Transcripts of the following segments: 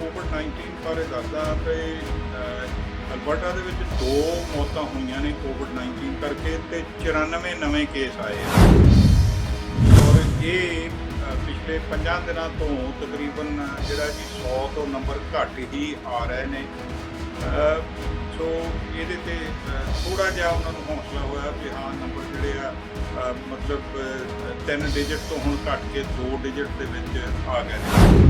कोविड-19 बारे दसदा ते ਅਲਬਰਟਾ ਦੇ ਵਿੱਚ 2 ਮੌਤਾਂ ਹੋਈਆਂ ਨੇ ਕੋਵਿਡ-19 ਕਰਕੇ ਤੇ 94 ਨਵੇਂ ਕੇਸ ਆਏ ਆ ਔਰ ਇਹ ਪਿਛਲੇ 5 ਦਿਨਾਂ ਤੋਂ ਤਕਰੀਬਨ ਜਿਹੜਾ ਜੀ 100 ਤੋਂ ਨੰਬਰ ਘੱਟ ਹੀ ਆ ਰਹੇ ਨੇ। ਸੋ ਇਹਦੇ ਤੇ ਥੋੜਾ ਜਿਹਾ ਉਹਨਾਂ ਨੂੰ ਹੌਸਲਾ ਹੋਇਆ ਕਿ ਹਾਂ ਨੰਬਰ ਜਿਹੜੇ ਆ ਮਤਲਬ 3 ਡਿਜਿਟ ਤੋਂ ਹੁਣ ਘੱਟ ਕੇ 2 ਡਿਜਿਟ ਦੇ ਵਿੱਚ ਆ ਗਏ ਨੇ।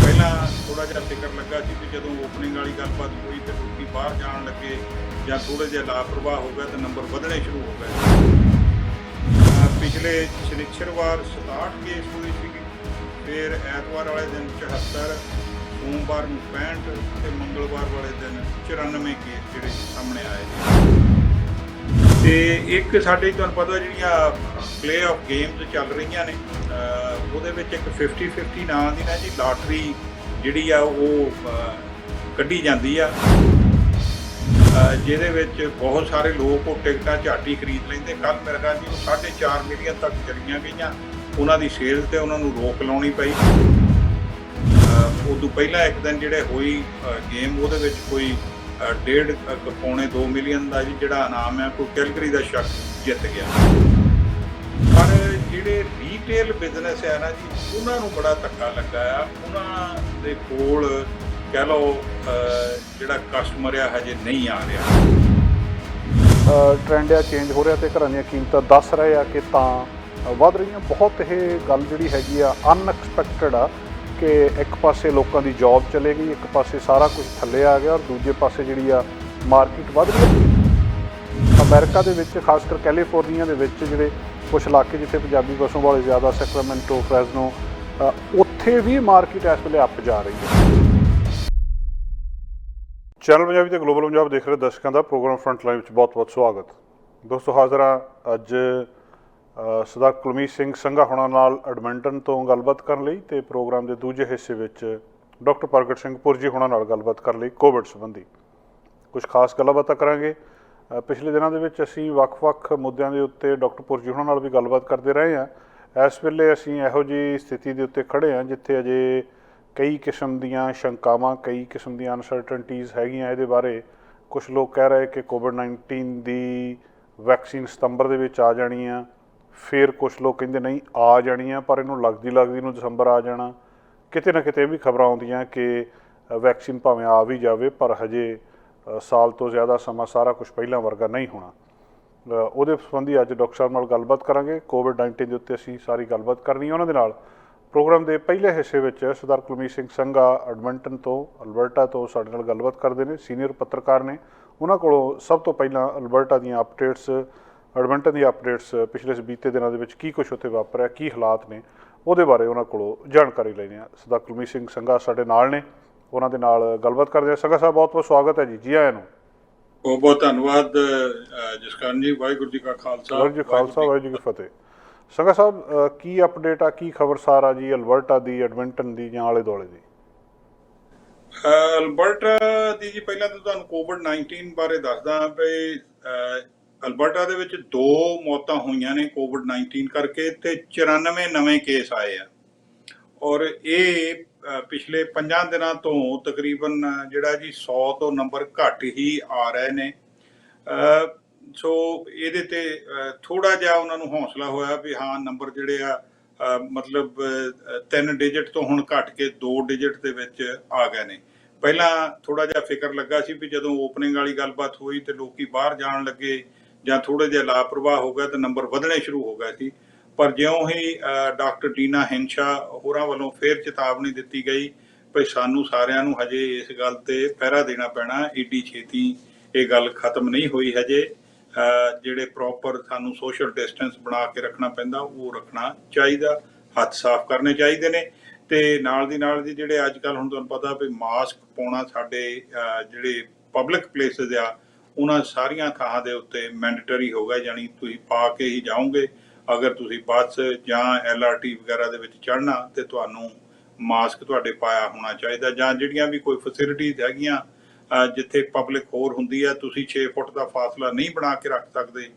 ਪਹਿਲਾਂ ਥੋੜਾ ਜਿਹਾ ਫਿਕਰ ਲੱਗਾ ਸੀ ਕਿ ਜਦੋਂ ਓਪਨਿੰਗ ਵਾਲੀ ਗੱਲਬਾਤ ਹੋਈ ਤੇ ਲੋਕੀ ਬਾਹਰ ਜਾਣ ਲੱਗੇ ਜਾਂ ਥੋੜ੍ਹਾ ਜਿਹਾ ਲਾਪਰਵਾਹ ਹੋ ਗਿਆ ਤਾਂ ਨੰਬਰ ਵਧਣੇ ਸ਼ੁਰੂ ਹੋ ਗਏ। ਪਿਛਲੇ ਸ਼ਨੀਚਰਵਾਰ 67 ਕੇਸ ਹੋਏ ਸੀਗੇ, ਫਿਰ ਐਤਵਾਰ ਵਾਲੇ ਦਿਨ 74, ਸੋਮਵਾਰ ਨੂੰ 65 ਤੇ ਮੰਗਲਵਾਰ ਵਾਲੇ ਦਿਨ 94 ਕੇਸ ਜਿਹੜੇ ਸਾਹਮਣੇ ਆਏ ਨੇ। ਤੇ ਇੱਕ ਸਾਡੇ ਤੁਹਾਨੂੰ ਪਤਾ ਜਿਹੜੀਆਂ ਪਲੇ ਆਫ ਗੇਮਸ ਚੱਲ ਰਹੀਆਂ ਨੇ ਉਹਦੇ ਵਿੱਚ ਇੱਕ 50-50 ਨਾਂ ਦੀ ਨਾ ਜੀ ਲਾਟਰੀ ਜਿਹੜੀ ਆ ਉਹ ਕੱਢੀ ਜਾਂਦੀ ਆ, ਜਿਹਦੇ ਵਿੱਚ ਬਹੁਤ ਸਾਰੇ ਲੋਕ ਉਹ ਟਿਕਟਾਂ ਝੱਟ ਹੀ ਖਰੀਦ ਲੈਂਦੇ। ਕੱਲ੍ਹ ਮੇਰੇ ਖਿਆਲ ਜੀ ਉਹ 4.5 ਮਿਲੀਅਨ ਤੱਕ ਚਲੀਆਂ ਗਈਆਂ, ਉਹਨਾਂ ਦੀ ਸੇਲ ਤੇ ਉਹਨਾਂ ਨੂੰ ਰੋਕ ਲਾਉਣੀ ਪਈ। ਉਦੋਂ ਪਹਿਲਾਂ ਇੱਕ ਦਿਨ ਜਿਹੜੇ ਹੋਈ ਗੇਮ ਉਹਦੇ ਵਿੱਚ ਕੋਈ 1.5 ਪੌਣੇ 2 ਮਿਲੀਅਨ ਦਾ ਜੀ ਜਿਹੜਾ ਇਨਾਮ ਹੈ ਕੋਈ ਕੈਲਗਰੀ ਦਾ ਸ਼ਖਸ ਜਿੱਤ ਗਿਆ। ਪਰ ਜਿਹੜੇ ਰੀਟੇਲ ਬਿਜ਼ਨਸ ਹੈ ਨਾ ਜੀ ਉਹਨਾਂ ਨੂੰ ਬੜਾ ਧੱਕਾ ਲੱਗਾ ਆ, ਉਹਨਾਂ ਦੇ ਕੋਲ ਕਹਿ ਲਓ ਜਿਹੜਾ ਕਸਟਮਰ ਆ ਹਜੇ ਨਹੀਂ ਆ ਰਿਹਾ। ਟ੍ਰੈਂਡ ਆ ਚੇਂਜ ਹੋ ਰਿਹਾ ਤੇ ਘਰਾਂ ਦੀਆਂ ਕੀਮਤਾਂ ਦੱਸ ਰਹੇ ਆ ਕਿ ਤਾਂ ਵੱਧ ਰਹੀਆਂ। ਬਹੁਤ ਇਹ ਗੱਲ ਜਿਹੜੀ ਹੈਗੀ ਆ ਅਨਐਕਸਪੈਕਟਡ ਆ ਕਿ ਇੱਕ ਪਾਸੇ ਲੋਕਾਂ ਦੀ ਜੌਬ ਚਲੇ ਗਈ, ਇੱਕ ਪਾਸੇ ਸਾਰਾ ਕੁਝ ਥੱਲੇ ਆ ਗਿਆ ਔਰ ਦੂਜੇ ਪਾਸੇ ਜਿਹੜੀ ਆ ਮਾਰਕੀਟ ਵੱਧ ਰਹੀ। ਅਮਰੀਕਾ ਦੇ ਵਿੱਚ ਖਾਸ ਕਰ ਕੈਲੀਫੋਰਨੀਆ ਦੇ ਵਿੱਚ ਜਿਹੜੇ ਕੁਛ ਇਲਾਕੇ ਜਿੱਥੇ ਪੰਜਾਬੀ ਵਸੋਂ ਵਾਲੇ ਜ਼ਿਆਦਾ, ਸੈਕਰਾਮੈਂਟੋ, ਫ੍ਰੈਜ਼ਨੋ, ਉੱਥੇ ਵੀ ਮਾਰਕੀਟ ਇਸ ਵੇਲੇ ਅੱਪ ਜਾ ਰਹੀ ਹੈ। ਚੈਨਲ ਪੰਜਾਬੀ ਤੇ ਗਲੋਬਲ ਪੰਜਾਬ ਦੇਖ ਰਹੇ ਦਰਸ਼ਕਾਂ ਦਾ ਪ੍ਰੋਗਰਾਮ ਫਰੰਟ ਲਾਈਨ ਵਿੱਚ ਬਹੁਤ-ਬਹੁਤ ਸਵਾਗਤ। ਦੋਸਤੋ ਹਾਜ਼ਰ ਹਾਂ ਅੱਜ ਸਰਦਾਰ ਕੁਲਮੀਤ ਸਿੰਘ ਸੰਘਾ ਹੋਣਾ ਨਾਲ ਐਡਮਿੰਟਨ ਤੋਂ ਗੱਲਬਾਤ ਕਰਨ ਲਈ, ਤੇ ਪ੍ਰੋਗਰਾਮ ਦੇ ਦੂਜੇ ਹਿੱਸੇ ਵਿੱਚ ਡਾਕਟਰ ਪ੍ਰਗਟ ਸਿੰਘ ਪੁਰਜੀ ਹੋਣਾ ਨਾਲ ਗੱਲਬਾਤ ਕਰਨ ਲਈ ਕੋਵਿਡ ਸੰਬੰਧੀ ਕੁਝ ਖਾਸ ਗੱਲਾਂ ਬਾਤਾਂ ਕਰਾਂਗੇ। ਪਿਛਲੇ ਦਿਨਾਂ ਦੇ ਵਿੱਚ ਅਸੀਂ ਵੱਖ-ਵੱਖ ਮੁੱਦਿਆਂ ਦੇ ਉੱਤੇ ਡਾਕਟਰ ਪੁਰਜੀ ਹੋਣਾ ਨਾਲ ਵੀ ਗੱਲਬਾਤ ਕਰਦੇ ਰਹੇ ਹਾਂ। ਇਸ ਵੇਲੇ ਅਸੀਂ ਇਹੋ ਜਿਹੀ ਸਥਿਤੀ ਦੇ ਉੱਤੇ ਖੜ੍ਹੇ ਹਾਂ ਜਿੱਥੇ ਅਜੇ ਕਈ ਕਿਸਮ ਦੀਆਂ ਸ਼ੰਕਾਵਾਂ, ਕਈ ਕਿਸਮ ਦੀਆਂ ਅਨਸਰਟਨਟੀਜ਼ ਹੈਗੀਆਂ। ਇਹਦੇ ਬਾਰੇ ਕੁਛ ਲੋਕ ਕਹਿ ਰਹੇ ਕਿ ਕੋਵਿਡ-19 ਦੀ ਵੈਕਸੀਨ ਸਤੰਬਰ ਦੇ ਵਿੱਚ ਆ ਜਾਣੀ ਆ, ਫਿਰ ਕੁਛ ਲੋਕ ਕਹਿੰਦੇ ਨਹੀਂ ਆ ਜਾਣੀ ਆ ਪਰ ਇਹਨੂੰ ਲੱਗਦੀ ਨੂੰ ਦਸੰਬਰ ਆ ਜਾਣਾ। ਕਿਤੇ ਨਾ ਕਿਤੇ ਇਹ ਵੀ ਖਬਰਾਂ ਆਉਂਦੀਆਂ ਕਿ ਵੈਕਸੀਨ ਭਾਵੇਂ ਆ ਵੀ ਜਾਵੇ ਪਰ ਹਜੇ ਸਾਲ ਤੋਂ ਜ਼ਿਆਦਾ ਸਮਾਂ ਸਾਰਾ ਕੁਛ ਪਹਿਲਾਂ ਵਰਗਾ ਨਹੀਂ ਹੋਣਾ। ਉਹਦੇ ਸੰਬੰਧੀ ਅੱਜ ਡਾਕਟਰ ਸਾਹਿਬ ਨਾਲ ਗੱਲਬਾਤ ਕਰਾਂਗੇ। ਕੋਵਿਡ-19 ਦੇ ਉੱਤੇ ਅਸੀਂ ਸਾਰੀ ਗੱਲਬਾਤ ਕਰਨੀ ਹੈ ਉਹਨਾਂ ਦੇ ਨਾਲ। ਪ੍ਰੋਗਰਾਮ ਦੇ ਪਹਿਲੇ ਹਿੱਸੇ ਵਿੱਚ ਸਰਦਾਰ ਕੁਲਮੀਤ ਸਿੰਘ ਸੰਘਾ ਐਡਮਿੰਟਨ ਤੋਂ, ਅਲਬਰਟਾ ਤੋਂ ਸਾਡੇ ਨਾਲ ਗੱਲਬਾਤ ਕਰਦੇ ਨੇ, ਸੀਨੀਅਰ ਪੱਤਰਕਾਰ ਨੇ। ਉਹਨਾਂ ਕੋਲੋਂ ਸਭ ਤੋਂ ਪਹਿਲਾਂ ਅਲਬਰਟਾ ਦੀਆਂ ਅਪਡੇਟਸ, ਐਡਮਿੰਟਨ ਦੀਆਂ ਅਪਡੇਟਸ, ਪਿਛਲੇ ਬੀਤੇ ਦਿਨਾਂ ਦੇ ਵਿੱਚ ਕੀ ਕੁਛ ਉੱਥੇ ਵਾਪਰਿਆ, ਕੀ ਹਾਲਾਤ ਨੇ, ਉਹਦੇ ਬਾਰੇ ਉਹਨਾਂ ਕੋਲੋਂ ਜਾਣਕਾਰੀ ਲੈਂਦੇ ਹਾਂ। ਸਰਦਾਰ ਕੁਲਮੀਤ ਸਿੰਘ ਸੰਘਾ ਸਾਡੇ ਨਾਲ ਨੇ, ਉਹਨਾਂ ਦੇ ਨਾਲ ਗੱਲਬਾਤ ਕਰਦੇ ਹਾਂ। ਸੰਘਾ ਸਾਹਿਬ ਬਹੁਤ-ਬਹੁਤ ਸਵਾਗਤ ਹੈ ਜੀ ਆਇਆਂ ਨੂੰ। ਬਹੁਤ-ਬਹੁਤ ਧੰਨਵਾਦ ਜਸਕਰਨ ਜੀ। ਵਾਹਿਗੁਰੂ ਜੀ ਕਾ ਖਾਲਸਾ, ਵਾਹਿਗੁਰੂ ਜੀ ਖਾਲਸਾ, ਵਾਹਿਗੁਰੂ ਜੀ ਕੀ ਫਤਿਹ। ਸੰਘਾ ਸਾਹਿਬ ਕੀ ਅਪਡੇਟ ਆ, ਕੀ ਖਬਰਸਾਰ ਆ ਜੀ ਅਲਬਰਟਾ ਦੀ, ਐਡਮਿੰਟਨ ਦੀ ਜਾਂ ਆਲੇ ਦੁਆਲੇ ਦੀ? ਅਲਬਰਟਾ ਦੀ ਜੀ ਪਹਿਲਾਂ ਤਾਂ ਤੁਹਾਨੂੰ ਕੋਵਿਡ-19 ਬਾਰੇ ਦੱਸਦਾ ਵੀ ਅਲਬਰਟਾ ਦੇ ਵਿੱਚ 2 ਮੌਤਾਂ ਹੋਈਆਂ ਨੇ ਕੋਵਿਡ-19 ਕਰਕੇ ਤੇ 94 ਨਵੇਂ ਕੇਸ ਆਏ ਆ ਔਰ ਇਹ ਪਿਛਲੇ 5 ਦਿਨਾਂ ਤੋਂ ਤਕਰੀਬਨ ਜਿਹੜਾ ਜੀ 100 ਤੋਂ ਨੰਬਰ ਘੱਟ ਹੀ ਆ ਰਹੇ ਨੇ। ਸੋ ਇਹਦੇ ਤੇ ਥੋੜਾ ਜਿਹਾ ਉਹਨਾਂ ਨੂੰ ਹੌਸਲਾ ਹੋਇਆ ਵੀ ਹਾਂ ਨੰਬਰ ਜਿਹੜੇ ਆ ਮਤਲਬ 3 ਡਿਜਿਟ ਤੋਂ ਹੁਣ ਘੱਟ ਕੇ 2 ਡਿਜਿਟ ਦੇ ਵਿੱਚ ਆ ਗਏ ਨੇ। ਪਹਿਲਾਂ ਥੋੜਾ ਜਿਹਾ ਫਿਕਰ ਲੱਗਾ ਸੀ ਵੀ ਜਦੋਂ ਓਪਨਿੰਗ ਵਾਲੀ ਗੱਲਬਾਤ ਹੋਈ ਤੇ ਲੋਕੀ ਬਾਹਰ ਜਾਣ ਲੱਗੇ ਜਾਂ ਥੋੜਾ ਜਿਹਾ ਲਾਪਰਵਾਹ ਹੋ ਗਿਆ ਤਾਂ ਨੰਬਰ ਵਧਣੇ ਸ਼ੁਰੂ ਹੋ ਗਏ ਸੀ। ਪਰ ਜਿਉਂ ਹੀ ਡਾਕਟਰ ਡੀਨਾ ਹਿੰਸ਼ਾ ਹੋਰਾਂ ਵੱਲੋਂ ਫਿਰ ਚੇਤਾਵਨੀ ਦਿੱਤੀ ਗਈ ਵੀ ਸਾਨੂੰ ਸਾਰਿਆਂ ਨੂੰ ਹਜੇ ਇਸ ਗੱਲ ਤੇ ਪਹਿਰਾ ਦੇਣਾ ਪੈਣਾ, ਏਡੀ ਛੇਤੀ ਇਹ ਗੱਲ ਖਤਮ ਨਹੀਂ ਹੋਈ ਹਜੇ। ਜਿਹੜੇ ਪ੍ਰੋਪਰ ਸਾਨੂੰ ਸੋਸ਼ਲ ਡਿਸਟੈਂਸ ਬਣਾ ਕੇ ਰੱਖਣਾ ਪੈਂਦਾ ਉਹ ਰੱਖਣਾ ਚਾਹੀਦਾ, ਹੱਥ ਸਾਫ਼ ਕਰਨੇ ਚਾਹੀਦੇ ਨੇ। ਤੇ ਨਾਲ ਦੀ ਨਾਲ ਜੀ ਜਿਹੜੇ ਅੱਜ ਕੱਲ੍ਹ ਹੁਣ ਤੁਹਾਨੂੰ ਪਤਾ ਵੀ ਮਾਸਕ ਪਾਉਣਾ ਸਾਡੇ ਜਿਹੜੇ ਪਬਲਿਕ ਪਲੇਸਿਸ ਆ ਉਹਨਾਂ ਸਾਰੀਆਂ ਥਾਵਾਂ ਦੇ ਉੱਤੇ ਮੈਂਡੇਟਰੀ ਹੋ ਗਿਆ, ਯਾਨੀ ਤੁਸੀਂ ਪਾ ਕੇ ਹੀ ਜਾਓਗੇ। ਅਗਰ ਤੁਸੀਂ ਬੱਸ ਜਾਂ LRT ਵਗੈਰਾ ਦੇ ਵਿੱਚ ਚੜ੍ਹਨਾ ਤੇ ਤੁਹਾਨੂੰ ਮਾਸਕ ਤੁਹਾਡੇ ਪਾਇਆ ਹੋਣਾ ਚਾਹੀਦਾ, ਜਾਂ ਜਿਹੜੀਆਂ ਵੀ ਕੋਈ ਫੈਸਿਲਿਟੀਜ਼ ਹੈਗੀਆਂ ਜਿੱਥੇ ਪਬਲਿਕ ਹੋਰ ਹੁੰਦੀ ਆ ਤੁਸੀਂ 6 ਫੁੱਟ ਦਾ ਫਾਸਲਾ ਨਹੀਂ ਬਣਾ ਕੇ ਰੱਖ ਸਕਦੇ,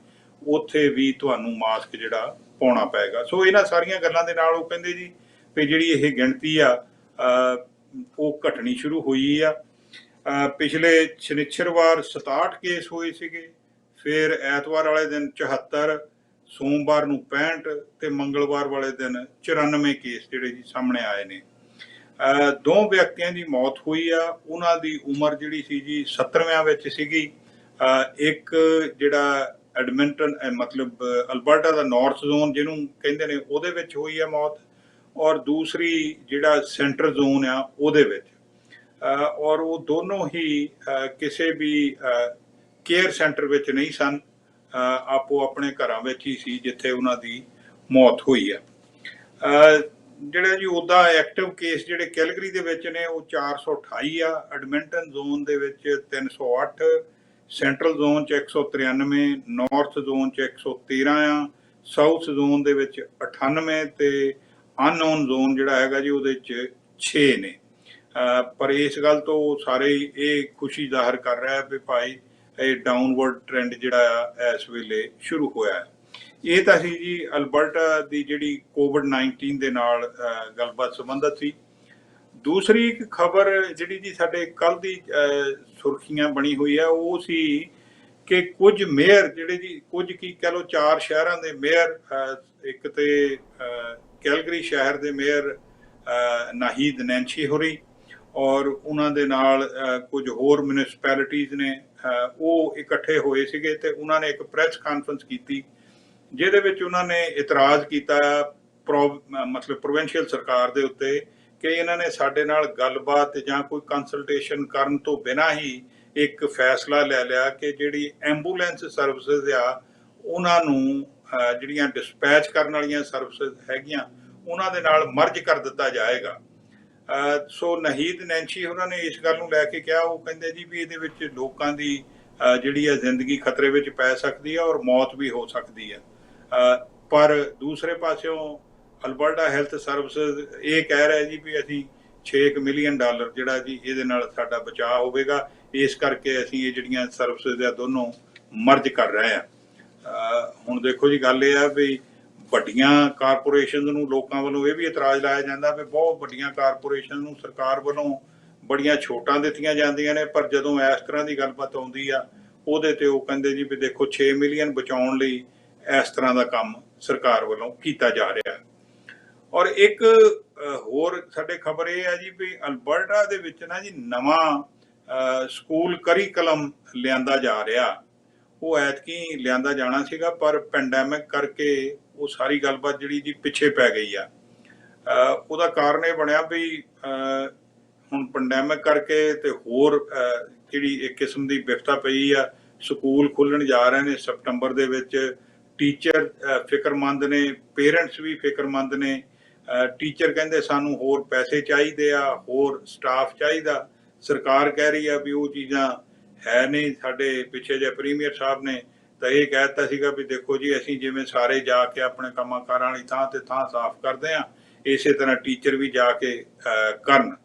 ਉੱਥੇ ਵੀ ਤੁਹਾਨੂੰ ਮਾਸਕ ਜਿਹੜਾ ਪਾਉਣਾ ਪਏਗਾ। ਸੋ ਇਹਨਾਂ ਸਾਰੀਆਂ ਗੱਲਾਂ ਦੇ ਨਾਲ ਉਹ ਕਹਿੰਦੇ ਜੀ ਵੀ ਜਿਹੜੀ ਇਹ ਗਿਣਤੀ ਆ ਉਹ ਘਟਣੀ ਸ਼ੁਰੂ ਹੋਈ ਆ। ਪਿਛਲੇ ਸ਼ਨੀਚਰਵਾਰ 67 ਕੇਸ ਹੋਏ ਸੀਗੇ, ਫਿਰ ਐਤਵਾਰ ਵਾਲੇ ਦਿਨ 74, ਸੋਮਵਾਰ ਨੂੰ 65 ਤੇ ਮੰਗਲਵਾਰ ਵਾਲੇ ਦਿਨ 94 ਕੇਸ ਜਿਹੜੇ ਜੀ ਸਾਹਮਣੇ ਆਏ ਨੇ। ਦੋ ਵਿਅਕਤੀਆਂ ਦੀ ਮੌਤ ਹੋਈ ਆ, ਉਹਨਾਂ ਦੀ ਉਮਰ ਜਿਹੜੀ ਸੀ ਜੀ 70ਵਿਆਂ ਵਿੱਚ ਸੀਗੀ। ਇੱਕ ਜਿਹੜਾ ਐਡਮਿੰਟਨ ਮਤਲਬ ਅਲਬਰਟਾ ਦਾ ਨਾਰਥ ਜ਼ੋਨ ਜਿਹਨੂੰ ਕਹਿੰਦੇ ਨੇ ਉਹਦੇ ਵਿੱਚ ਹੋਈ ਆ ਮੌਤ, ਔਰ ਦੂਸਰੀ ਜਿਹੜਾ ਸੈਂਟਰ ਜ਼ੋਨ ਆ ਉਹਦੇ ਵਿੱਚ। ਔਰ ਉਹ ਦੋਨੋਂ ਹੀ ਕਿਸੇ ਵੀ ਕੇਅਰ ਸੈਂਟਰ ਵਿੱਚ ਨਹੀਂ ਸਨ, ਆਪੋ ਆਪਣੇ ਘਰਾਂ ਵਿੱਚ ਹੀ ਸੀ ਜਿੱਥੇ ਉਹਨਾਂ ਦੀ ਮੌਤ ਹੋਈ ਆ। ਜਿਹੜਾ ਜੀ ਉੱਦਾਂ ਐਕਟਿਵ ਕੇਸ ਜਿਹੜੇ ਕੈਲਗਰੀ ਦੇ ਵਿੱਚ ਨੇ ਉਹ 428 ਆ, ਐਡਮਿੰਟਨ ਜ਼ੋਨ ਦੇ ਵਿੱਚ 308, ਸੈਂਟਰਲ ਜ਼ੋਨ 'ਚ 193, ਨਾਰਥ ਜ਼ੋਨ 'ਚ 113 ਆ, ਸਾਊਥ ਜ਼ੋਨ ਦੇ ਵਿੱਚ 98 ਤੇ ਅਨਨੋਨ ਜ਼ੋਨ ਜਿਹੜਾ ਹੈਗਾ ਜੀ ਉਹਦੇ 'ਚ 6 ਨੇ। ਪਰ ਇਸ ਗੱਲ ਤੋਂ ਸਾਰੇ ਇਹ ਖੁਸ਼ੀ ਜ਼ਾਹਰ ਕਰ ਰਿਹਾ ਵੀ ਭਾਈ ਇਹ ਡਾਊਨਵਰਡ ਟ੍ਰੈਂਡ ਜਿਹੜਾ ਆ ਇਸ ਵੇਲੇ ਸ਼ੁਰੂ ਹੋਇਆ ਹੈ। ਇਹ ਤਾਂ ਸੀ ਜੀ ਅਲਬਰਟਾ ਦੀ ਜਿਹੜੀ ਕੋਵਿਡ-19 ਦੇ ਨਾਲ ਗੱਲਬਾਤ ਸੰਬੰਧਤ ਸੀ। ਦੂਸਰੀ ਇੱਕ ਖਬਰ ਜਿਹੜੀ ਜੀ ਸਾਡੇ ਕੱਲ ਦੀ ਸੁਰਖੀਆਂ ਬਣੀ ਹੋਈ ਆ ਉਹ ਸੀ ਕਿ ਕੁਝ ਮੇਅਰ ਜਿਹੜੇ ਜੀ ਕੁਝ ਕੀ ਕਹਿ ਲਓ 4 ਸ਼ਹਿਰਾਂ ਦੇ ਮੇਅਰ, ਇੱਕ ਤੇ ਕੈਲਗਰੀ ਸ਼ਹਿਰ ਦੇ ਮੇਅਰ ਨਾਹੀਦ ਨੈਂਸ਼ੀ ਹੋਰੀ ਔਰ ਉਹਨਾਂ ਦੇ ਨਾਲ ਕੁਝ ਹੋਰ ਮਿਊਨਿਸਪੈਲਿਟੀਜ਼ ਨੇ, ਉਹ ਇਕੱਠੇ ਹੋਏ ਸੀਗੇ ਤੇ ਉਹਨਾਂ ਨੇ ਇੱਕ ਪ੍ਰੈਸ ਕਾਨਫਰੰਸ ਕੀਤੀ ਜਿਹਦੇ ਵਿੱਚ ਉਹਨਾਂ ਨੇ ਇਤਰਾਜ਼ ਕੀਤਾ ਮਤਲਬ ਪ੍ਰੋਵਿੰਸ਼ੀਅਲ ਸਰਕਾਰ ਦੇ ਉੱਤੇ ਕਿ ਇਹਨਾਂ ਨੇ ਸਾਡੇ ਨਾਲ ਗੱਲਬਾਤ ਜਾਂ ਕੋਈ ਕੰਸਲਟੇਸ਼ਨ ਕਰਨ ਤੋਂ ਬਿਨਾਂ ਹੀ ਇੱਕ ਫੈਸਲਾ ਲੈ ਲਿਆ ਕਿ ਜਿਹੜੀ ਐਂਬੂਲੈਂਸ ਸਰਵਿਸਿਜ਼ ਆ ਉਹਨਾਂ ਨੂੰ ਜਿਹੜੀਆਂ ਡਿਸਪੈਚ ਕਰਨ ਵਾਲੀਆਂ ਸਰਵਿਸਿਜ਼ ਹੈਗੀਆਂ ਉਹਨਾਂ ਦੇ ਨਾਲ ਮਰਜ ਕਰ ਦਿੱਤਾ ਜਾਏਗਾ। ਸੋ ਨਾਹੀਦ ਨੈਂਸ਼ੀ ਉਹਨਾਂ ਨੇ ਇਸ ਗੱਲ ਨੂੰ ਲੈ ਕੇ ਕਿਹਾ, ਉਹ ਕਹਿੰਦੇ ਜੀ ਵੀ ਇਹਦੇ ਵਿੱਚ ਲੋਕਾਂ ਦੀ ਜਿਹੜੀ ਆ ਜ਼ਿੰਦਗੀ ਖਤਰੇ ਵਿੱਚ ਪੈ ਸਕਦੀ ਹੈ ਔਰ ਮੌਤ ਵੀ ਹੋ ਸਕਦੀ ਹੈ। ਪਰ ਦੂਸਰੇ ਪਾਸਿਓਂ ਅਲਬਰਟਾ ਹੈਲਥ ਸਰਵਿਸਿਜ਼ ਇਹ ਕਹਿ ਰਿਹਾ ਜੀ ਵੀ ਅਸੀਂ $6 ਮਿਲੀਅਨ ਜਿਹੜਾ ਜੀ ਇਹਦੇ ਨਾਲ ਸਾਡਾ ਬਚਾਅ ਹੋਵੇਗਾ, ਇਸ ਕਰਕੇ ਅਸੀਂ ਇਹ ਜਿਹੜੀਆਂ ਸਰਵਿਸਿਜ਼ ਆ ਦੋਨੋਂ ਮਰਜ ਕਰ ਰਹੇ ਹਾਂ। ਹੁਣ ਦੇਖੋ ਜੀ ਗੱਲ ਇਹ ਆ ਵੀ ਵੱਡੀਆਂ ਕਾਰਪੋਰੇਸ਼ਨ ਨੂੰ ਲੋਕਾਂ ਵੱਲੋਂ ਇਹ ਵੀ ਇਤਰਾਜ਼ ਲਾਇਆ ਜਾਂਦਾ ਵੀ ਬਹੁਤ ਵੱਡੀਆਂ ਕਾਰਪੋਰੇਸ਼ਨ ਨੂੰ ਸਰਕਾਰ ਵੱਲੋਂ ਬੜੀਆਂ ਛੋਟਾਂ ਦਿੱਤੀਆਂ ਜਾਂਦੀਆਂ ਨੇ, ਪਰ ਜਦੋਂ ਇਸ ਤਰ੍ਹਾਂ ਦੀ ਗੱਲਬਾਤ ਆਉਂਦੀ ਆ ਉਹਦੇ ਤੇ ਉਹ ਕਹਿੰਦੇ ਜੀ ਵੀ ਦੇਖੋ 6 ਮਿਲੀਅਨ ਬਚਾਉਣ ਲਈ ਇਸ ਤਰ੍ਹਾਂ ਦਾ ਕੰਮ ਸਰਕਾਰ ਵੱਲੋਂ ਕੀਤਾ ਜਾ ਰਿਹਾ। ਔਰ ਇੱਕ ਹੋਰ ਸਾਡੇ ਖਬਰ ਇਹ ਹੈ ਜੀ ਵੀ ਅਲਬਰਟਾ ਦੇ ਵਿੱਚ ਨਾ ਜੀ ਨਵਾਂ ਸਕੂਲ ਕਰਿਕੂਲਮ ਲਿਆਂਦਾ ਜਾ ਰਿਹਾ। ਉਹ ਐਤਕੀ ਲਿਆਂਦਾ ਜਾਣਾ ਸੀਗਾ ਪਰ ਪੈਂਡੈਮਿਕ ਕਰਕੇ ਉਹ ਸਾਰੀ ਗੱਲਬਾਤ ਜਿਹੜੀ ਜੀ ਪਿੱਛੇ ਪੈ ਗਈ ਆ। ਉਹਦਾ ਕਾਰਨ ਇਹ ਬਣਿਆ ਵੀ ਹੁਣ ਪੈਂਡੈਮਿਕ ਕਰਕੇ ਤੇ ਹੋਰ ਜਿਹੜੀ ਇੱਕ ਕਿਸਮ ਦੀ ਵਿਪਤਾ ਪਈ ਆ, ਸਕੂਲ ਖੁੱਲਣ ਜਾ ਰਹੇ ਨੇ ਸਤੰਬਰ ਦੇ ਵਿੱਚ। ਟੀਚਰ ਫਿਕਰਮੰਦ ਨੇ, ਪੇਰੈਂਟਸ ਵੀ ਫਿਕਰਮੰਦ ਨੇ। ਟੀਚਰ ਕਹਿੰਦੇ ਸਾਨੂੰ ਹੋਰ ਪੈਸੇ ਚਾਹੀਦੇ ਆ, ਹੋਰ ਸਟਾਫ ਚਾਹੀਦਾ। ਸਰਕਾਰ ਕਹਿ ਰਹੀ ਆ ਵੀ ਉਹ ਚੀਜ਼ਾਂ ਹੈ ਨਹੀਂ। ਸਾਡੇ ਪਿੱਛੇ ਜੇ ਪ੍ਰੀਮੀਅਰ ਸਾਹਿਬ ਨੇ ਤਾਂ ਇਹ ਕਹਿ ਦਿੱਤਾ ਸੀਗਾ ਵੀ ਦੇਖੋ ਜੀ ਅਸੀਂ ਜਿਵੇਂ ਸਾਰੇ ਜਾ ਕੇ ਆਪਣੇ ਕੰਮਾਂ ਕਾਰਾਂ ਵਾਲੀ ਥਾਂ ਤੇ ਥਾਂ ਸਾਫ਼ ਕਰਦੇ ਹਾਂ, ਇਸੇ ਤਰ੍ਹਾਂ ਟੀਚਰ ਵੀ ਜਾ ਕੇ ਕਰਨ।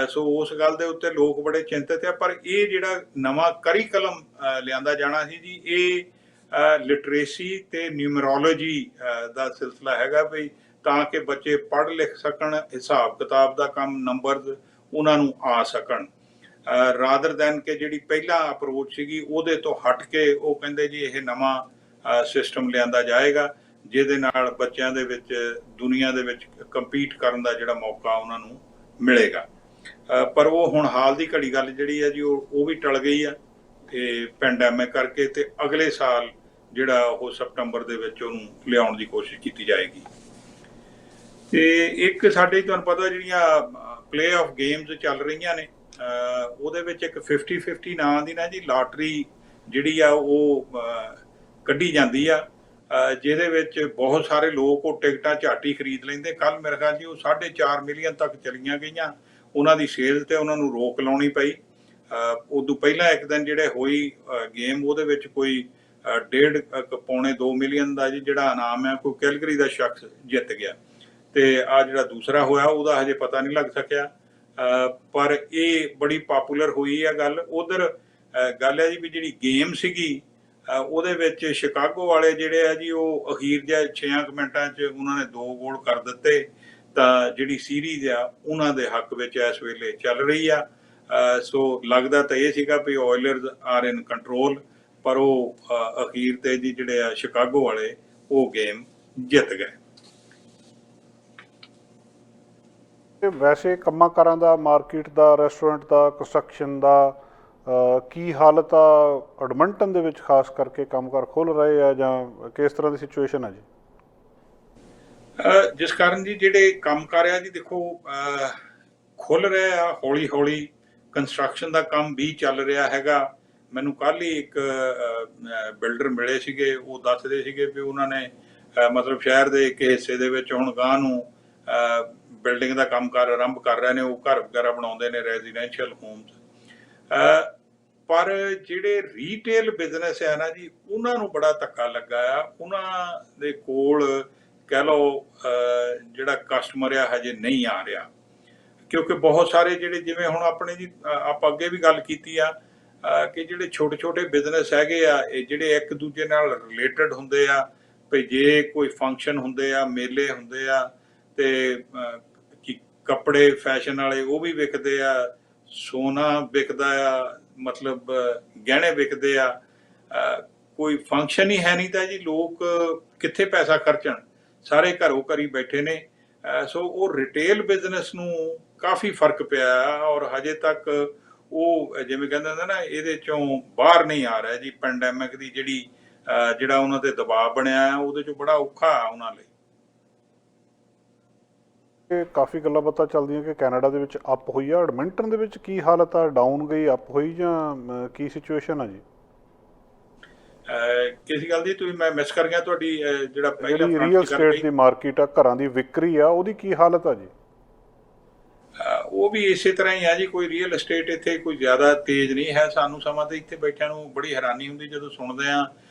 ਸੋ ਉਸ ਗੱਲ ਦੇ ਉੱਤੇ ਲੋਕ ਬੜੇ ਚਿੰਤਤ ਆ। ਪਰ ਇਹ ਜਿਹੜਾ ਨਵਾਂ ਕਰਿਕੂਲਮ ਲਿਆਂਦਾ ਜਾਣਾ ਸੀ ਜੀ, ਇਹ ਲਿਟਰੇਸੀ ਤੇ ਨਿਊਮਰੋਲੋਜੀ ਦਾ ਸਿਲਸਿਲਾ ਹੈਗਾ ਵੀ ਤਾਂ ਕਿ ਬੱਚੇ ਪੜ੍ਹ ਲਿਖ ਸਕਣ, ਹਿਸਾਬ ਕਿਤਾਬ ਦਾ ਕੰਮ, ਨੰਬਰਸ ਉਹਨਾਂ ਨੂੰ ਆ ਸਕਣ, ਰਾਦਰ ਦੈਨ ਕਿ ਜਿਹੜੀ ਪਹਿਲਾਂ ਅਪਰੋਚ ਸੀਗੀ ਉਹਦੇ ਤੋਂ ਹਟ ਕੇ ਉਹ ਕਹਿੰਦੇ ਜੀ ਇਹ ਨਵਾਂ ਸਿਸਟਮ ਲਿਆਂਦਾ ਜਾਏਗਾ ਜਿਹਦੇ ਨਾਲ ਬੱਚਿਆਂ ਦੇ ਵਿੱਚ ਦੁਨੀਆ ਦੇ ਵਿੱਚ ਕੰਪੀਟ ਕਰਨ ਦਾ ਜਿਹੜਾ ਮੌਕਾ ਉਹਨਾਂ ਨੂੰ ਮਿਲੇਗਾ। ਪਰ ਉਹ ਹੁਣ ਹਾਲ ਦੀ ਘੜੀ ਗੱਲ ਜਿਹੜੀ ਹੈ ਜੀ ਉਹ ਵੀ ਟਲ ਗਈ ਆ ਤੇ ਪੈਂਡੈਮਿਕ ਕਰਕੇ, ਤੇ ਅਗਲੇ ਸਾਲ ਜਿਹੜਾ ਉਹ ਸਤੰਬਰ ਦੇ ਵਿੱਚ ਉਹਨੂੰ ਲਿਆਉਣ ਦੀ ਕੋਸ਼ਿਸ਼ ਕੀਤੀ ਜਾਏਗੀ। ਤੇ ਇੱਕ ਸਾਡੇ ਤੁਹਾਨੂੰ ਪਤਾ ਜਿਹੜੀਆਂ ਪਲੇ ਆਫ ਗੇਮਸ ਚੱਲ ਰਹੀਆਂ ਨੇ, ਉਹਦੇ ਵਿੱਚ ਇੱਕ 50-50 ਨਾਂ ਦੀ ਨਾ ਜੀ ਲਾਟਰੀ ਜਿਹੜੀ ਆ ਉਹ ਕੱਢੀ ਜਾਂਦੀ ਆ, ਜਿਹਦੇ ਵਿੱਚ ਬਹੁਤ ਸਾਰੇ ਲੋਕ ਉਹ ਟਿਕਟਾਂ ਝੱਟ ਹੀ ਖਰੀਦ ਲੈਂਦੇ। ਕੱਲ ਮੇਰੇ ਖਿਆਲ ਜੀ ਉਹ 4.5 ਮਿਲੀਅਨ ਤੱਕ ਚਲੀਆਂ ਗਈਆਂ, ਉਹਨਾਂ ਦੀ ਸੇਲ ਤੇ ਉਹਨਾਂ ਨੂੰ ਰੋਕ ਲਾਉਣੀ ਪਈ। ਉਦੋਂ ਪਹਿਲਾਂ ਇੱਕ ਦਿਨ ਜਿਹੜੇ ਹੋਈ ਗੇਮ ਉਹਦੇ ਵਿੱਚ ਕੋਈ 1.5-2 ਮਿਲੀਅਨ ਦਾ ਜੀ ਜਿਹੜਾ ਇਨਾਮ ਹੈ ਕੋਈ ਕੈਲਗਰੀ ਦਾ ਸ਼ਖਸ ਜਿੱਤ ਗਿਆ, ਤੇ ਆ ਜਿਹੜਾ ਦੂਸਰਾ ਹੋਇਆ ਉਹਦਾ ਹਜੇ ਪਤਾ ਨਹੀਂ ਲੱਗ ਸਕਿਆ। ਪਰ ਇਹ ਬੜੀ ਪਾਪੂਲਰ ਹੋਈ ਆ ਗੱਲ। ਉਧਰ ਗੱਲ ਹੈ ਜੀ ਵੀ ਜਿਹੜੀ ਗੇਮ ਸੀਗੀ ਉਹਦੇ ਵਿੱਚ ਸ਼ਿਕਾਗੋ ਵਾਲੇ ਜਿਹੜੇ ਆ ਜੀ ਉਹ ਅਖੀਰ ਜਿਹੇ 6 ਮਿੰਟਾਂ 'ਚ ਉਹਨਾਂ ਨੇ 2 ਗੋਲ ਕਰ ਦਿੱਤੇ ਤਾਂ ਜਿਹੜੀ ਸੀਰੀਜ਼ ਆ ਉਹਨਾਂ ਦੇ ਹੱਕ ਵਿੱਚ ਇਸ ਵੇਲੇ ਚੱਲ ਰਹੀ ਆ। ਸੋ ਲੱਗਦਾ ਤਾਂ ਇਹ ਸੀਗਾ ਵੀ ਆਇਲਰਸ ਆਰ ਇਨ ਕੰਟਰੋਲ, ਪਰ ਉਹ ਅਖੀਰ ਤੇ ਜੀ ਜਿਹੜੇ ਆ ਸ਼ਿਕਾਗੋ ਵਾਲੇ ਉਹ ਗੇਮ ਜਿੱਤ ਗਏ। ਤੇ ਵੈਸੇ ਕੰਮਾਂ ਕਾਰਾਂ ਦਾ, ਮਾਰਕੀਟ ਦਾ, ਰੈਸਟੋਰੈਂਟ ਦਾ, ਕੰਸਟਰਕਸ਼ਨ ਦਾ ਕੀ ਹਾਲਤ ਆ ਐਡਮੰਟਨ ਦੇ ਵਿੱਚ? ਖਾਸ ਕਰਕੇ ਕੰਮਕਾਰ ਖੁੱਲ੍ਹ ਰਹੇ ਆ ਜਾਂ ਕਿਸ ਤਰ੍ਹਾਂ ਦੀ ਸਿਚੁਏਸ਼ਨ ਆ ਜੀ? ਜਿਸ ਕਾਰਨ ਜੀ ਜਿਹੜੇ ਕੰਮ ਕਰ ਆ ਜੀ, ਦੇਖੋ ਖੁੱਲ੍ਹ ਰਹੇ ਆ ਹੌਲੀ ਹੌਲੀ। ਕੰਸਟਰਕਸ਼ਨ ਦਾ ਕੰਮ ਵੀ ਚੱਲ ਰਿਹਾ ਹੈਗਾ। ਮੈਨੂੰ ਕੱਲ੍ਹ ਹੀ ਇੱਕ ਬਿਲਡਰ ਮਿਲੇ ਸੀਗੇ, ਉਹ ਦੱਸਦੇ ਸੀਗੇ ਵੀ ਉਹਨਾਂ ਨੇ ਮਤਲਬ ਸ਼ਹਿਰ ਦੇ ਇੱਕ ਹਿੱਸੇ ਦੇ ਵਿੱਚ ਹੁਣ ਗਾਂਹ ਨੂੰ ਬਿਲਡਿੰਗ ਦਾ ਕੰਮ ਕਾਰ ਆਰੰਭ ਕਰ ਰਹੇ ਨੇ। ਉਹ ਘਰ ਵਗੈਰਾ ਬਣਾਉਂਦੇ ਨੇ, ਰੈਜ਼ੀਡੈਂਸ਼ੀਅਲ ਹੋਮਸ। ਪਰ ਜਿਹੜੇ ਰੀਟੇਲ ਬਿਜ਼ਨਸ ਆ ਨਾ ਜੀ, ਉਹਨਾਂ ਨੂੰ ਬੜਾ ਧੱਕਾ ਲੱਗਾ ਆ। ਉਹਨਾਂ ਦੇ ਕੋਲ ਕਹਿ ਲਓ ਜਿਹੜਾ ਕਸਟਮਰ ਆ ਹਜੇ ਨਹੀਂ ਆ ਰਿਹਾ, ਕਿਉਂਕਿ ਬਹੁਤ ਸਾਰੇ ਜਿਹੜੇ ਜਿਵੇਂ ਹੁਣ ਆਪਣੇ ਜੀ ਆਪਾਂ ਅੱਗੇ ਵੀ ਗੱਲ ਕੀਤੀ ਆ ਕਿ ਜਿਹੜੇ ਛੋਟੇ ਛੋਟੇ ਬਿਜ਼ਨਸ ਹੈਗੇ ਆ, ਇਹ ਜਿਹੜੇ ਇੱਕ ਦੂਜੇ ਨਾਲ ਰਿਲੇਟਡ ਹੁੰਦੇ ਆ। ਵੀ ਜੇ ਕੋਈ ਫੰਕਸ਼ਨ ਹੁੰਦੇ ਆ, ਮੇਲੇ ਹੁੰਦੇ ਆ, ਤੇ ਕੱਪੜੇ ਫੈਸ਼ਨ ਵਾਲੇ ਉਹ ਵੀ ਵਿਕਦੇ ਆ, ਸੋਨਾ ਵਿਕਦਾ ਆ, ਮਤਲਬ ਗਹਿਣੇ ਵਿਕਦੇ ਆ। ਕੋਈ ਫੰਕਸ਼ਨ ਹੀ ਹੈ ਨਹੀਂ ਤਾਂ ਜੀ ਲੋਕ ਕਿੱਥੇ ਪੈਸਾ ਖਰਚਣ, ਸਾਰੇ ਘਰੋਂ ਘਰੀ ਬੈਠੇ ਨੇ। ਸੋ ਉਹ ਰਿਟੇਲ ਬਿਜ਼ਨਸ ਨੂੰ ਕਾਫੀ ਫਰਕ ਪਿਆ ਔਰ ਹਜੇ ਤੱਕ ਉਹ ਜਿਵੇਂ ਕਹਿੰਦੇ ਹੁੰਦੇ ਨਾ, ਇਹਦੇ ਚੋਂ ਬਾਹਰ ਨਹੀਂ ਆ ਰਿਹਾ ਜੀ। ਪੈਂਡੈਮਿਕ ਦੀ ਜਿਹੜਾ ਉਹਨਾਂ ਤੇ ਦਬਾਅ ਬਣਿਆ ਉਹਦੇ ਚੋਂ ਬੜਾ ਔਖਾ ਆ ਉਹਨਾਂ ਲਈ। ਕਾਫੀ ਗੱਲਾਂ ਬਾਤਾਂ ਚੱਲਦੀਆਂ ਕਿ ਕੈਨੇਡਾ ਦੇ ਵਿੱਚ ਅਪ ਹੋਈ ਆ, ਐਡਮਿੰਟਨ ਦੇ ਵਿੱਚ ਕੀ ਹਾਲਤ ਆ? ਡਾਊਨ ਗਈ, ਅਪ ਹੋਈ, ਜਾਂ ਕੀ ਸਿਚੁਏਸ਼ਨ ਆ ਜੀ? ਕਿਸ ਗੱਲ ਦੀ ਤੁਸੀਂ ਮੈਂ ਮਿਸ ਕਰ ਗਿਆ ਤੁਹਾਡੀ ਜਿਹੜਾ ਪਹਿਲਾਂ ਜਿਹੜੀ ਰੀਅਲ ਸਟੇਟ ਦੀ ਮਾਰਕੀਟ ਆ, ਘਰਾਂ ਦੀ ਵਿਕਰੀ ਆ, ਉਹਦੀ ਕੀ ਹਾਲਤ ਆ ਜੀ? ਉਹ ਵੀ ਇਸੇ ਤਰ੍ਹਾਂ ਹੀ ਆ ਜੀ। ਕੋਈ ਰੀਅਲ estate ਇੱਥੇ ਕੋਈ ਜ਼ਿਆਦਾ ਤੇਜ਼ ਨਹੀਂ ਹੈ। ਸਾਨੂੰ ਸਮਾਂ ਤੇ ਇੱਥੇ ਬੈਠਿਆਂ ਨੂੰ ਬੜੀ ਹੈਰਾਨੀ ਹੁੰਦੀ ਜਦੋਂ ਸੁਣਦੇ ਆ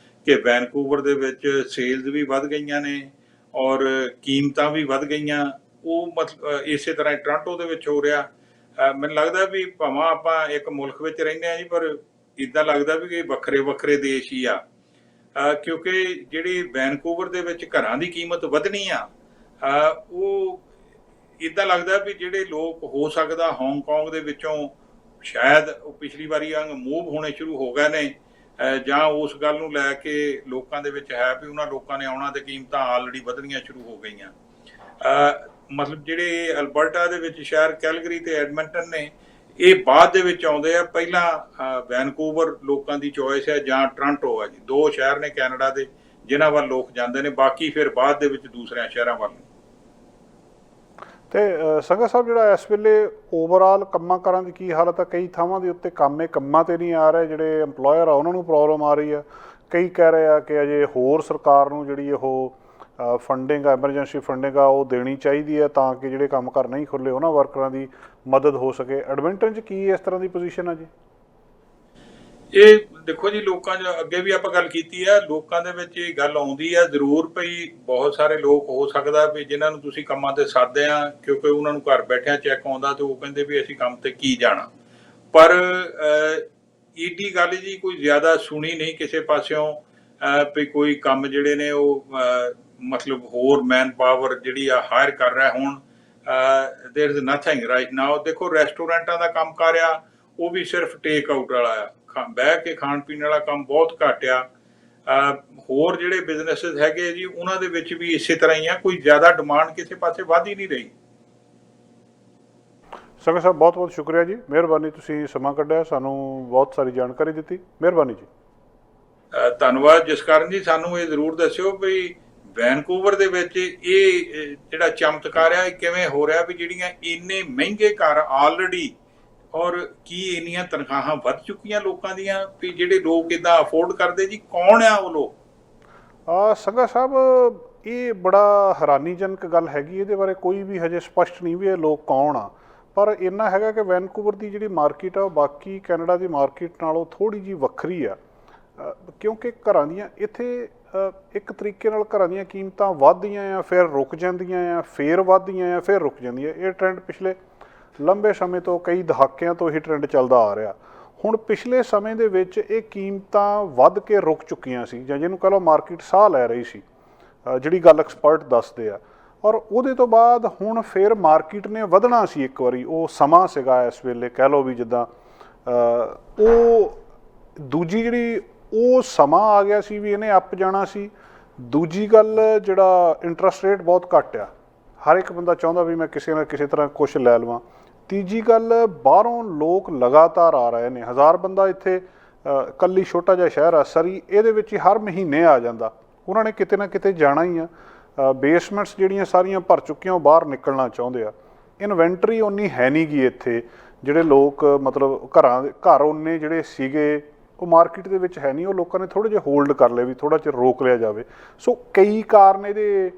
ਕਿ ਵੈਨਕੂਵਰ ਦੇ ਵਿੱਚ ਸੇਲਜ਼ ਵੀ ਵੱਧ ਗਈਆਂ ਨੇ ਔਰ ਕੀਮਤਾਂ ਵੀ ਵੱਧ ਗਈਆਂ। ਉਹ ਮਤਲਬ ਇਸੇ ਤਰ੍ਹਾਂ ਟੋਰਾਂਟੋ ਦੇ ਵਿੱਚ ਹੋ ਰਿਹਾ। ਮੈਨੂੰ ਲੱਗਦਾ ਵੀ ਭਾਵੇਂ ਆਪਾਂ ਇੱਕ ਮੁਲਕ ਵਿੱਚ ਰਹਿੰਦੇ ਆ ਜੀ, ਪਰ ਇੱਦਾਂ ਲੱਗਦਾ ਵੀ ਇਹ ਵੱਖਰੇ ਵੱਖਰੇ ਦੇਸ਼ ਹੀ ਆ। ਕਿਉਂਕਿ ਜਿਹੜੀ ਵੈਨਕੂਵਰ ਦੇ ਵਿੱਚ ਘਰਾਂ ਦੀ ਕੀਮਤ ਵਧਣੀ ਆ, ਉਹ ਇੱਦਾਂ ਲੱਗਦਾ ਵੀ ਜਿਹੜੇ ਲੋਕ ਹੋ ਸਕਦਾ ਹਾਂਗਕਾਂਗ ਦੇ ਵਿੱਚੋਂ ਸ਼ਾਇਦ ਉਹ ਪਿਛਲੀ ਵਾਰੀ ਵਾਂਗ ਮੂਵ ਹੋਣੇ ਸ਼ੁਰੂ ਹੋ ਗਏ ਨੇ, ਜਾਂ ਉਸ ਗੱਲ ਨੂੰ ਲੈ ਕੇ ਲੋਕਾਂ ਦੇ ਵਿੱਚ ਹੈ ਵੀ ਉਹਨਾਂ ਲੋਕਾਂ ਨੇ ਆਉਣਾ ਤੇ ਕੀਮਤਾਂ ਆਲਰੇਡੀ ਵਧਣੀਆਂ ਸ਼ੁਰੂ ਹੋ ਗਈਆਂ। ਮਤਲਬ ਜਿਹੜੇ ਅਲਬਰਟਾ ਦੇ ਵਿੱਚ ਸ਼ਹਿਰ ਕੈਲਗਰੀ ਤੇ ਐਡਮੰਟਨ ਨੇ, ਇਹ ਬਾਅਦ ਦੇ ਵਿੱਚ ਆਉਂਦੇ ਆ। ਪਹਿਲਾਂ ਵੈਨਕੂਵਰ ਲੋਕਾਂ ਦੀ ਚੋਇਸ ਹੈ ਜਾਂ ਟੋਰਾਂਟੋ ਆ ਜੀ। ਦੋ ਸ਼ਹਿਰ ਨੇ ਕੈਨੇਡਾ ਦੇ ਜਿਨ੍ਹਾਂ ਵੱਲ ਲੋਕ ਜਾਂਦੇ ਨੇ, ਬਾਕੀ ਫਿਰ ਬਾਅਦ ਦੇ ਵਿੱਚ ਦੂਸਰਿਆਂ ਸ਼ਹਿਰਾਂ ਵੱਲ। ਤੇ ਸੰਘਾ ਸਾਹਿਬ, ਜਿਹੜਾ ਇਸ ਵੇਲੇ ਓਵਰਆਲ ਕੰਮਾਂ ਕਾਰਾਂ ਦੀ ਕੀ ਹਾਲਤ ਆ? ਕਈ ਥਾਵਾਂ ਦੇ ਉੱਤੇ ਕੰਮਾਂ ਤੇ ਨਹੀਂ ਆ ਰਹੇ, ਜਿਹੜੇ ਐਮਪਲੋਇਰ ਆ ਉਹਨਾਂ ਨੂੰ ਪ੍ਰੋਬਲਮ ਆ ਰਹੀ ਆ। ਕਈ ਕਹਿ ਰਹੇ ਆ ਕਿ ਅਜੇ ਹੋਰ ਸਰਕਾਰ ਨੂੰ ਜਿਹੜੀ ਉਹ ਫੰਡਿੰਗ ਆ, ਐਮਰਜੈਂਸੀ ਫੰਡਿੰਗ ਆ, ਉਹ ਦੇਣੀ ਚਾਹੀਦੀ ਹੈ ਤਾਂ ਕਿ ਜਿਹੜੇ ਕੰਮ ਕਾਰ ਨਹੀਂ ਖੁੱਲ੍ਹੇ ਉਹਨਾਂ ਵਰਕਰਾਂ ਦੀ ਮਦਦ ਹੋ ਸਕੇ। ਐਡਮਿੰਟਨ 'ਚ ਕੀ ਇਸ ਤਰ੍ਹਾਂ ਦੀ ਪੋਜੀਸ਼ਨ ਆ ਜੀ? ਇਹ ਦੇਖੋ ਜੀ, ਲੋਕਾਂ 'ਚ ਅੱਗੇ ਵੀ ਆਪਾਂ ਗੱਲ ਕੀਤੀ ਆ, ਲੋਕਾਂ ਦੇ ਵਿੱਚ ਇਹ ਗੱਲ ਆਉਂਦੀ ਆ ਜ਼ਰੂਰ ਪਈ। ਬਹੁਤ ਸਾਰੇ ਲੋਕ ਹੋ ਸਕਦਾ ਵੀ ਜਿਨ੍ਹਾਂ ਨੂੰ ਤੁਸੀਂ ਕੰਮਾਂ ਤੇ ਸਾਦੇ ਆ, ਕਿਉਂਕਿ ਉਹਨਾਂ ਨੂੰ ਘਰ ਬੈਠਿਆਂ ਚੈੱਕ ਆਉਂਦਾ ਤੇ ਉਹ ਕਹਿੰਦੇ ਵੀ ਅਸੀਂ ਕੰਮ ਤੇ ਕੀ ਜਾਣਾ। ਪਰ ਈਡੀ ਗੱਲ ਜੀ ਕੋਈ ਜ਼ਿਆਦਾ ਸੁਣੀ ਨਹੀਂ ਕਿਸੇ ਪਾਸਿਓਂ ਵੀ ਕੋਈ ਕੰਮ ਜਿਹੜੇ ਨੇ ਉਹ ਮਤਲਬ ਹੋਰ ਮੈਨ ਪਾਵਰ ਜਿਹੜੀ ਆ ਹਾਇਰ ਕਰ ਰਿਹਾ। ਹੁਣ there is nothing right now. ਦੇਖੋ ਰੈਸਟੋਰੈਂਟਾਂ ਦਾ ਕੰਮ ਕਰ ਆ, ਉਹ ਵੀ ਸਿਰਫ ਟੇਕ ਆਊਟ ਵਾਲਾ ਆ, ਬਹਿ ਕੇ ਖਾਣ ਪੀਣ ਵਾਲਾ ਕੰਮ ਬਹੁਤ ਘੱਟ ਆ। ਹੋਰ ਜਿਹੜੇ ਬਿਜ਼ਨੈਸਿਸ ਹੈਗੇ ਜੀ ਉਹਨਾਂ ਦੇ ਵਿੱਚ ਵੀ ਇਸੇ ਤਰ੍ਹਾਂ ਹੀ ਆ, ਕੋਈ ਜ਼ਿਆਦਾ ਡਿਮਾਂਡ ਕਿਸੇ ਪਾਸੇ ਵੱਧ ਹੀ ਨਹੀਂ ਰਹੀ। ਸੰਘਾ ਸਾਹਿਬ, ਬਹੁਤ ਬਹੁਤ ਸ਼ੁਕਰੀਆ ਜੀ, ਮਿਹਰਬਾਨੀ, ਤੁਸੀਂ ਸਮਾਂ ਕੱਢਿਆ, ਸਾਨੂੰ ਬਹੁਤ ਸਾਰੀ ਜਾਣਕਾਰੀ ਦਿੱਤੀ, ਮਿਹਰਬਾਨੀ ਜੀ। ਧੰਨਵਾਦ ਜਸਕਰਨ ਜੀ। ਸਾਨੂੰ ਇਹ ਜ਼ਰੂਰ ਦੱਸਿਓ ਵੀ ਵੈਨਕੂਵਰ ਦੇ ਵਿੱਚ ਇਹ ਜਿਹੜਾ ਚਮਤਕਾਰ ਆ ਇਹ ਕਿਵੇਂ ਹੋ ਰਿਹਾ, ਵੀ ਜਿਹੜੀਆਂ ਇੰਨੇ ਮਹਿੰਗੇ ਘਰ ਆਲਰੇਡੀ ਔਰ ਕੀ ਇੰਨੀਆਂ ਤਨਖਾਹਾਂ ਵੱਧ ਚੁੱਕੀਆਂ ਲੋਕਾਂ ਦੀਆਂ ਵੀ ਜਿਹੜੇ ਲੋਕ ਇੱਦਾਂ ਅਫੋਰਡ ਕਰਦੇ ਜੀ। ਕੌਣ ਆ ਉਹ ਲੋਕ? ਸੰਘਾ ਸਾਹਿਬ, ਇਹ ਬੜਾ ਹੈਰਾਨੀਜਨਕ ਗੱਲ ਹੈਗੀ। ਇਹਦੇ ਬਾਰੇ ਕੋਈ ਵੀ ਹਜੇ ਸਪਸ਼ਟ ਨਹੀਂ ਵੀ ਇਹ ਲੋਕ ਕੌਣ ਆ, ਪਰ ਇੰਨਾ ਹੈਗਾ ਕਿ ਵੈਨਕੂਵਰ ਦੀ ਜਿਹੜੀ ਮਾਰਕੀਟ ਆ ਉਹ ਬਾਕੀ ਕੈਨੇਡਾ ਦੀ ਮਾਰਕੀਟ ਨਾਲੋਂ ਥੋੜ੍ਹੀ ਜਿਹੀ ਵੱਖਰੀ ਆ, ਕਿਉਂਕਿ ਘਰਾਂ ਦੀਆਂ ਇੱਥੇ ਇੱਕ ਤਰੀਕੇ ਨਾਲ ਘਰਾਂ ਦੀਆਂ ਕੀਮਤਾਂ ਵੱਧਦੀਆਂ ਆ, ਫਿਰ ਰੁਕ ਜਾਂਦੀਆਂ ਆ, ਫਿਰ ਵੱਧਦੀਆਂ ਆ, ਫਿਰ ਰੁਕ ਜਾਂਦੀਆਂ। ਇਹ ਟ੍ਰੈਂਡ ਪਿਛਲੇ ਲੰਬੇ ਸਮੇਂ ਤੋਂ, ਕਈ ਦਹਾਕਿਆਂ ਤੋਂ ਇਹ ਟ੍ਰੈਂਡ ਚੱਲਦਾ ਆ ਰਿਹਾ। ਹੁਣ ਪਿਛਲੇ ਸਮੇਂ ਦੇ ਵਿੱਚ ਇਹ ਕੀਮਤਾਂ ਵੱਧ ਕੇ ਰੁਕ ਚੁੱਕੀਆਂ ਸੀ, ਜਾਂ ਜਿਹਨੂੰ ਕਹ ਲਓ ਮਾਰਕੀਟ ਸਾਹ ਲੈ ਰਹੀ ਸੀ, ਜਿਹੜੀ ਗੱਲ ਐਕਸਪਰਟ ਦੱਸਦੇ ਆ। ਔਰ ਉਹਦੇ ਤੋਂ ਬਾਅਦ ਹੁਣ ਫਿਰ ਮਾਰਕੀਟ ਨੇ ਵਧਣਾ ਸੀ ਇੱਕ ਵਾਰੀ, ਉਹ ਸਮਾਂ ਸੀਗਾ ਇਸ ਵੇਲੇ ਕਹਿ ਲਓ ਵੀ ਜਿੱਦਾਂ ਉਹ ਦੂਜੀ ਜਿਹੜੀ ਉਹ ਸਮਾਂ ਆ ਗਿਆ ਸੀ ਵੀ ਇਹਨੇ ਅੱਪ ਜਾਣਾ ਸੀ। ਦੂਜੀ ਗੱਲ ਜਿਹੜਾ ਇੰਟਰਸਟ ਰੇਟ ਬਹੁਤ ਘੱਟ ਆ, ਹਰ ਇੱਕ ਬੰਦਾ ਚਾਹੁੰਦਾ ਵੀ ਮੈਂ ਕਿਸੇ ਨਾ ਕਿਸੇ ਤਰ੍ਹਾਂ ਕੁਛ ਲੈ ਲਵਾਂ। ਤੀਜੀ ਗੱਲ ਬਾਹਰੋਂ ਲੋਕ ਲਗਾਤਾਰ ਆ ਰਹੇ ਨੇ, 1000 ਬੰਦਾ ਇੱਥੇ ਕੱਲੀ ਛੋਟਾ ਜਿਹਾ ਸ਼ਹਿਰ ਆ ਸਰੀ, ਇਹਦੇ ਵਿੱਚ ਹੀ ਹਰ ਮਹੀਨੇ ਆ ਜਾਂਦਾ। ਉਹਨਾਂ ਨੇ ਕਿਤੇ ਨਾ ਕਿਤੇ ਜਾਣਾ ਹੀ ਆ। ਬੇਸਮੈਂਟਸ ਜਿਹੜੀਆਂ ਸਾਰੀਆਂ ਭਰ ਚੁੱਕੀਆਂ, ਉਹ ਬਾਹਰ ਨਿਕਲਣਾ ਚਾਹੁੰਦੇ ਆ। ਇਨਵੈਂਟਰੀ ਓਨੀ ਹੈ ਨਹੀਂ ਗੀ ਇੱਥੇ, ਜਿਹੜੇ ਲੋਕ ਮਤਲਬ ਘਰ ਉਹਨੇ ਜਿਹੜੇ ਸੀਗੇ ਉਹ ਮਾਰਕੀਟ ਦੇ ਵਿੱਚ ਹੈ ਨਹੀਂ, ਉਹ ਲੋਕਾਂ ਨੇ ਥੋੜ੍ਹੇ ਜਿਹੇ ਹੋਲਡ ਕਰ ਲਏ ਵੀ ਥੋੜ੍ਹਾ ਚਿਰ ਰੋਕ ਲਿਆ ਜਾਵੇ। ਸੋ ਕਈ ਕਾਰਨ ਇਹਦੇ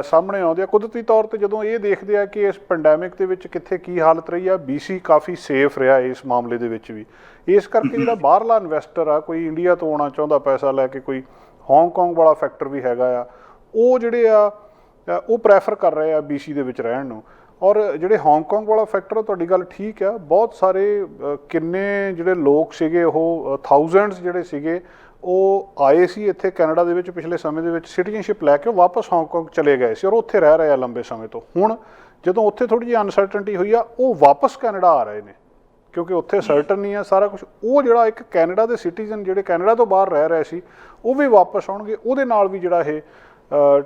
ਸਾਹਮਣੇ ਆਉਂਦੇ ਆ। ਕੁਦਰਤੀ ਤੌਰ 'ਤੇ ਜਦੋਂ ਇਹ ਦੇਖਦੇ ਆ ਕਿ ਇਸ ਪੈਂਡੈਮਿਕ ਦੇ ਵਿੱਚ ਕਿੱਥੇ ਕੀ ਹਾਲਤ ਰਹੀ ਆ, BC ਕਾਫੀ ਸੇਫ ਰਿਹਾ ਇਸ ਮਾਮਲੇ ਦੇ ਵਿੱਚ ਵੀ। ਇਸ ਕਰਕੇ ਜਿਹੜਾ ਬਾਹਰਲਾ ਇਨਵੈਸਟਰ ਆ, ਕੋਈ ਇੰਡੀਆ ਤੋਂ ਆਉਣਾ ਚਾਹੁੰਦਾ ਪੈਸਾ ਲੈ ਕੇ, ਕੋਈ ਹਾਂਗਕਾਂਗ ਵਾਲਾ ਫੈਕਟਰ ਵੀ ਹੈਗਾ ਆ, ਉਹ ਜਿਹੜੇ ਆ ਉਹ ਪ੍ਰੈਫਰ ਕਰ ਰਹੇ ਆ BC ਦੇ ਵਿੱਚ ਰਹਿਣ ਨੂੰ। ਔਰ ਜਿਹੜੇ ਹਾਂਗਕਾਂਗ ਵਾਲਾ ਫੈਕਟਰ, ਤੁਹਾਡੀ ਗੱਲ ਠੀਕ ਆ, ਬਹੁਤ ਸਾਰੇ ਕਿੰਨੇ ਜਿਹੜੇ ਲੋਕ ਸੀਗੇ, ਉਹ ਥਾਊਜ਼ੈਂਡਸ ਜਿਹੜੇ ਸੀਗੇ ਉਹ ਆਏ ਸੀ ਇੱਥੇ ਕੈਨੇਡਾ ਦੇ ਵਿੱਚ ਪਿਛਲੇ ਸਮੇਂ ਦੇ ਵਿੱਚ, ਸਿਟੀਜ਼ਨਸ਼ਿਪ ਲੈ ਕੇ ਉਹ ਵਾਪਸ ਹਾਂਗਕਾਂਗ ਚਲੇ ਗਏ ਸੀ ਔਰ ਉੱਥੇ ਰਹਿ ਰਹੇ ਆ ਲੰਬੇ ਸਮੇਂ ਤੋਂ। ਹੁਣ ਜਦੋਂ ਉੱਥੇ ਥੋੜ੍ਹੀ ਜਿਹੀ ਅਨਸਰਟਨਟੀ ਹੋਈ ਆ, ਉਹ ਵਾਪਸ ਕੈਨੇਡਾ ਆ ਰਹੇ ਨੇ ਕਿਉਂਕਿ ਉੱਥੇ ਸਰਟਨ ਨਹੀਂ ਆ ਸਾਰਾ ਕੁਝ। ਉਹ ਜਿਹੜਾ ਇੱਕ ਕੈਨੇਡਾ ਦੇ ਸਿਟੀਜ਼ਨ ਜਿਹੜੇ ਕੈਨੇਡਾ ਤੋਂ ਬਾਹਰ ਰਹਿ ਰਹੇ ਸੀ, ਉਹ ਵੀ ਵਾਪਸ ਆਉਣਗੇ। ਉਹਦੇ ਨਾਲ ਵੀ ਜਿਹੜਾ ਇਹ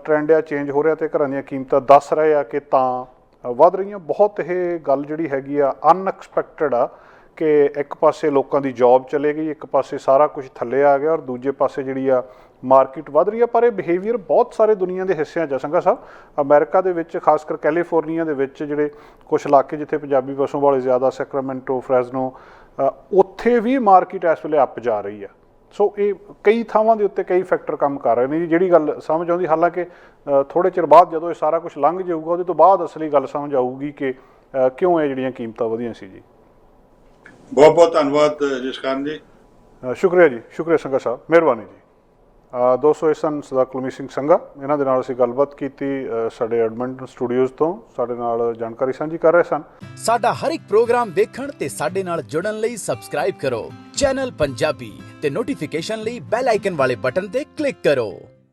ਟਰੈਂਡ ਆ ਚੇਂਜ ਹੋ ਰਿਹਾ, ਤੇ ਘਰਾਂ ਦੀਆਂ ਕੀਮਤਾਂ ਦੱਸ ਰਹੇ ਆ ਕਿ ਤਾਂ ਵੱਧ ਰਹੀਆਂ। ਬਹੁਤ ਇਹ ਗੱਲ ਜਿਹੜੀ ਹੈਗੀ ਆ ਅਨਐਕਸਪੈਕਟਡ ਆ ਕਿ ਇੱਕ ਪਾਸੇ ਲੋਕਾਂ ਦੀ ਜੌਬ ਚਲੇ ਗਈ, ਇੱਕ ਪਾਸੇ ਸਾਰਾ ਕੁਝ ਥੱਲੇ ਆ ਗਿਆ, ਔਰ ਦੂਜੇ ਪਾਸੇ ਜਿਹੜੀ ਆ ਮਾਰਕੀਟ ਵੱਧ ਰਹੀ ਆ। ਪਰ ਇਹ ਬਿਹੇਵੀਅਰ ਬਹੁਤ ਸਾਰੇ ਦੁਨੀਆ ਦੇ ਹਿੱਸਿਆਂ 'ਚ ਸੰਘਾ ਸਾਹਿਬ, ਅਮਰੀਕਾ ਦੇ ਵਿੱਚ ਖਾਸ ਕਰ ਕੈਲੀਫੋਰਨੀਆ ਦੇ ਵਿੱਚ ਜਿਹੜੇ ਕੁਛ ਇਲਾਕੇ ਜਿੱਥੇ ਪੰਜਾਬੀ ਵਸੋਂ ਵਾਲੇ ਜ਼ਿਆਦਾ, ਸੈਕਰਾਮੈਂਟੋ, ਫਰੈਜ਼ਨੋ, ਉੱਥੇ ਵੀ ਮਾਰਕੀਟ ਇਸ ਵੇਲੇ ਅੱਪ ਜਾ ਰਹੀ ਆ। ਸੋ ਇਹ ਕਈ ਥਾਵਾਂ ਦੇ ਉੱਤੇ ਕਈ ਫੈਕਟਰ ਕੰਮ ਕਰ ਰਹੇ ਨੇ ਜੀ। ਜਿਹੜੀ ਗੱਲ ਸਮਝ ਆਉਂਦੀ, ਹਾਲਾਂਕਿ ਥੋੜ੍ਹੇ ਚਿਰ ਬਾਅਦ ਜਦੋਂ ਇਹ ਸਾਰਾ ਕੁਝ ਲੰਘ ਜਾਊਗਾ, ਉਹਦੇ ਤੋਂ ਬਾਅਦ ਅਸਲੀ ਗੱਲ ਸਮਝ ਆਊਗੀ ਕਿ ਕਿਉਂ ਇਹ ਜਿਹੜੀਆਂ ਕੀਮਤਾਂ ਵਧੀਆਂ ਸੀ ਜੀ। ਬਹੁਤ ਬਹੁਤ ਧੰਨਵਾਦ ਜਸਕਰਨ ਜੀ। ਸ਼ੁਕਰੀਆ ਜੀ, ਸ਼ੁਕਰੀਆ ਸੰਘਾ ਸਾਹਿਬ, ਮਿਹਰਬਾਨੀ ਜੀ। ਦੋਸਤੋ, ਇਹ ਸਨ ਸਰਦਾਰ ਕੁਲਮੀਤ ਸਿੰਘ ਸੰਘਾ। ਇਹਨਾਂ ਦੇ ਨਾਲ ਅਸੀਂ ਗੱਲਬਾਤ ਕੀਤੀ ਸਾਡੇ ਐਡਮਿੰਟਨ ਸਟੂਡੀਓਜ਼ ਤੋਂ। ਸਾਡੇ ਨਾਲ ਜਾਣਕਾਰੀ ਸਾਂਝੀ ਕਰ ਰਹੇ ਸਨ। ਸਾਡਾ ਹਰ ਇੱਕ ਪ੍ਰੋਗਰਾਮ ਦੇਖਣ ਤੇ ਸਾਡੇ ਨਾਲ ਜੁੜਨ ਲਈ ਸਬਸਕ੍ਰਾਈਬ ਕਰੋ ਚੈਨਲ ਪੰਜਾਬੀ ਤੇ ਨੋਟੀਫਿਕੇਸ਼ਨ ਲਈ ਬੈਲ ਆਈਕਨ ਵਾਲੇ ਬਟਨ ਤੇ ਕਲਿੱਕ ਕਰੋ।